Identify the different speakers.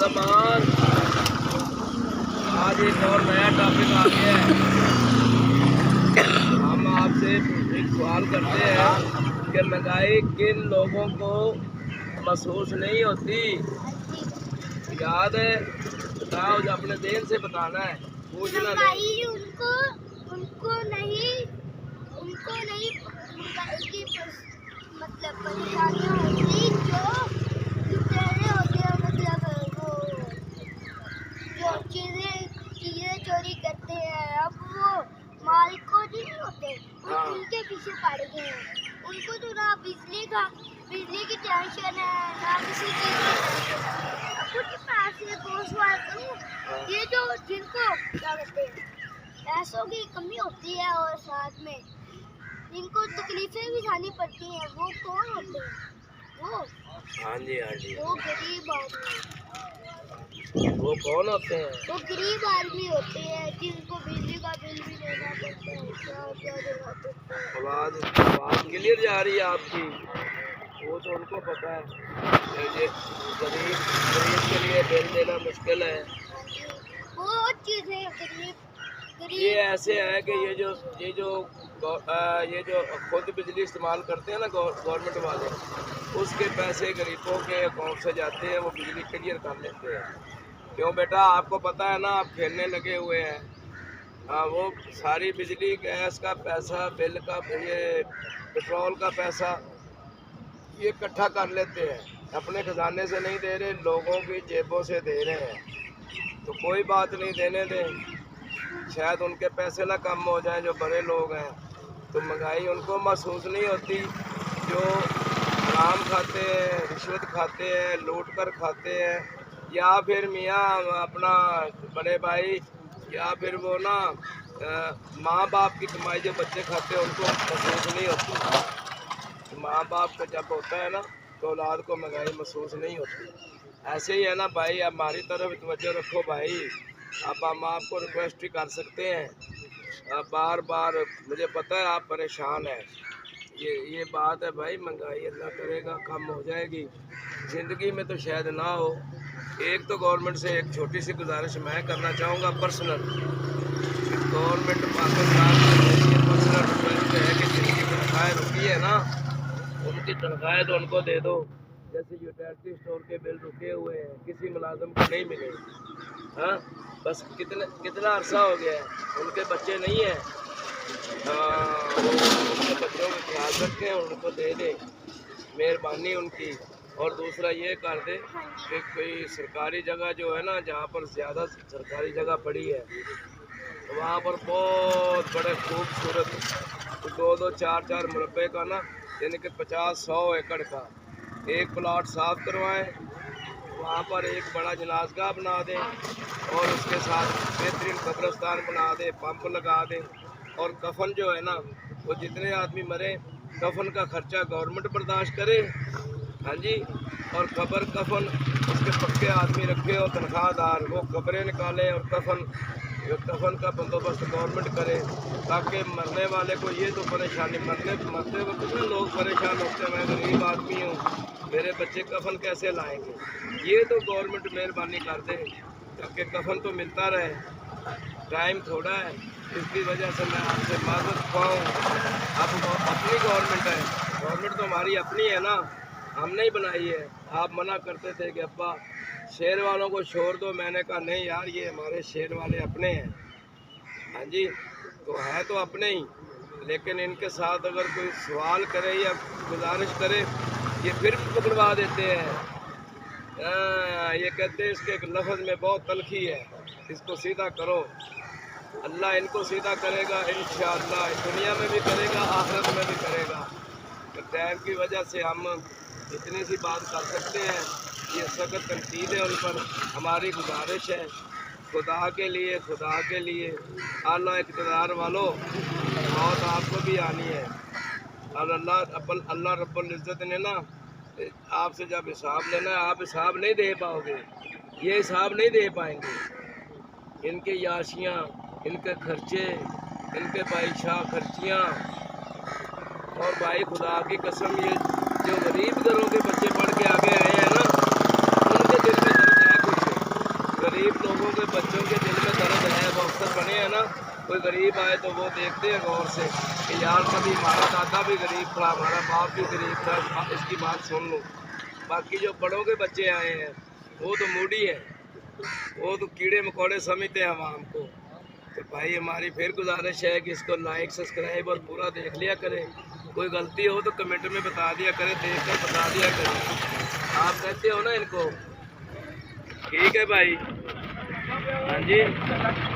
Speaker 1: ज़मान आज एक और नया टॉपिक आ गया है। हम आपसे एक सवाल करते हैं कि महंगाई किन लोगों को महसूस नहीं होती। याद है? बताओ, जो अपने देन से बताना है, पूछना नहीं।
Speaker 2: उनको उनको नहीं महंगाई की मतलब परेशानियाँ होती जो लुटेरे होते हैं, मतलब वो जो चीजें चोरी करते हैं। अब वो मालिकों जी नहीं होते, उनके पीछे पड़ गए हैं। उनको तो ना बिजली की टेंशन है, ना किसी चीज की टेंशन है। अब कुछ पैसे को सवाल करूँ, ये जो जिनको क्या कहते हैं पैसों की कमी होती है और साथ में जिनको तकलीफें भी उठानी पड़ती हैं, वो कौन होते हैं?
Speaker 1: हाँ जी,
Speaker 2: वो गरीब आदमी।
Speaker 1: वो कौन होते हैं?
Speaker 2: वो गरीब आदमी होते हैं जिनको बिजली का बिल भी देना पड़ता है, क्या देना पड़ता है।
Speaker 1: आवाज़ क्लियर जा रही है आपकी? वो तो उनको पता है। ये गरीब के लिए बिल देना मुश्किल है।
Speaker 2: बहुत चीजें गरीब
Speaker 1: ये ऐसे है कि ये जो खुद बिजली इस्तेमाल करते हैं ना गवर्नमेंट वाले, उसके पैसे गरीबों के अकाउंट से जाते हैं, वो बिजली क्लियर कर लेते हैं। क्यों बेटा, आपको पता है ना, आप खेलने लगे हुए हैं। हाँ, वो सारी बिजली गैस का पैसा, बिल का, ये पेट्रोल का पैसा, ये इकट्ठा कर लेते हैं। अपने खजाने से नहीं दे रहे, लोगों की जेबों से दे रहे हैं। तो कोई बात नहीं, देने दें, शायद उनके पैसे ना कम हो जाएं, जो बड़े लोग हैं। तो महंगाई उनको महसूस नहीं होती जो हराम खाते हैं, रिश्वत खाते हैं, लूट कर खाते हैं, या फिर मियाँ अपना बड़े भाई, या फिर वो ना माँ बाप की कमाई जो बच्चे खाते हैं, उनको महसूस नहीं होती। माँ बाप का जब होता है ना, तो औलाद को महंगाई महसूस नहीं होती। ऐसे ही है ना भाई, अब हमारी तरफ तवज्जो रखो भाई। अब हम आपको रिक्वेस्ट ही कर सकते हैं बार बार। मुझे पता है आप परेशान हैं। ये बात है भाई, महंगाई अल्लाह करेगा कम हो जाएगी। ज़िंदगी में तो शायद ना हो। एक तो गवर्नमेंट से एक छोटी सी गुजारिश मैं करना चाहूँगा पर्सनल। गवर्नमेंट पाकिस्तान की पर्सनल रिक्वेस्ट है कि जिनकी तनख्वाहें रुकी है ना, उनकी तनख्वाहें तो उनको दे दो। जैसे यूटिलिटी स्टोर के बिल रुके हुए हैं, किसी मुलाजिम को नहीं मिले। हाँ, बस कितना अरसा हो गया है, उनके बच्चे नहीं हैं। उनके बच्चों का ख्याल रखें, उनको दे दें, मेहरबानी उनकी। और दूसरा ये कर दे कि कोई सरकारी जगह जो है ना, जहाँ पर ज़्यादा सरकारी जगह पड़ी है, वहाँ पर बहुत बड़े खूबसूरत 2-2, 4-4 मुरब्बे का ना, यानी कि 50-100 एकड़ का एक प्लाट साफ करवाएं। वहाँ पर एक बड़ा जनाजगाह बना दें और उसके साथ बेहतरीन कब्रिस्तान बना दें, पंप लगा दें। और कफन जो है ना, वो जितने आदमी मरे, कफन का खर्चा गवर्नमेंट बर्दाश्त करे। हाँ जी। और कब्र कफन उसके पक्के आदमी रखे हो, तनख्वाहदार, वो कब्रें निकालें और कफन का बंदोबस्त गवर्नमेंट करे, ताकि मरने वाले को ये तो परेशानी, मरते वक्त ना लोग परेशान होते हैं, मैं गरीब आदमी हूँ, मेरे बच्चे कफन कैसे लाएंगे। ये तो गवर्नमेंट मेहरबानी कर दे, ताकि कफन तो मिलता रहे। टाइम थोड़ा है, इसकी वजह से मैं आपसे माजरत पाऊँ। अब अपनी गवर्नमेंट है, गवर्नमेंट तो हमारी अपनी है ना, हमने ही बनाई है। आप मना करते थे कि अब्बा शहर वालों को छोड़ दो, मैंने कहा नहीं यार, ये हमारे शहर वाले अपने हैं। हाँ जी, तो है तो अपने ही, लेकिन इनके साथ अगर कोई सवाल करे या गुजारिश करे, ये फिर भी पकड़वा देते हैं। ये कहते हैं इसके लफ्ज़ में बहुत तलखी है, इसको सीधा करो। अल्लाह इनको सीधा करेगा इंशाअल्लाह, दुनिया में भी करेगा, आखिरत में भी करेगा। तो टाइम की वजह से हम इतनी सी बात कर सकते हैं। ये सख्त तनकीद है उन पर। हमारी गुजारिश है, खुदा के लिए आला इक़्तिदार वालों, मौत आपको भी आनी है। और अल्लाह रब्बुल इज़्ज़त ने ना आपसे जब हिसाब लेना है, आप हिसाब नहीं दे पाओगे, ये हिसाब नहीं दे पाएंगे। इनके याशियाँ, इनके खर्चे, इनके बाईशाह खर्चियाँ। और भाई खुदा की कसम, ये जो गरीब घरों के बच्चे पढ़ के आगे आए हैं ना, उनके दिल में दर्द है कुछ। कोई गरीब आए तो वो देखते हैं गौर से कि यार कभी हमारा दादा भी गरीब था, हमारा बाप भी गरीब था, इसकी बात सुन लो। बाकी जो बड़ों के बच्चे आए हैं वो तो मूडी है, वो तो कीड़े मकोड़े समझते हैं आवाम को। तो भाई हमारी फिर गुजारिश है कि इसको लाइक सब्सक्राइब और पूरा देख लिया करें। कोई गलती हो तो कमेंट में बता दिया करें, देख कर बता दिया करें। आप कहते हो ना इनको, ठीक है भाई। हाँ जी।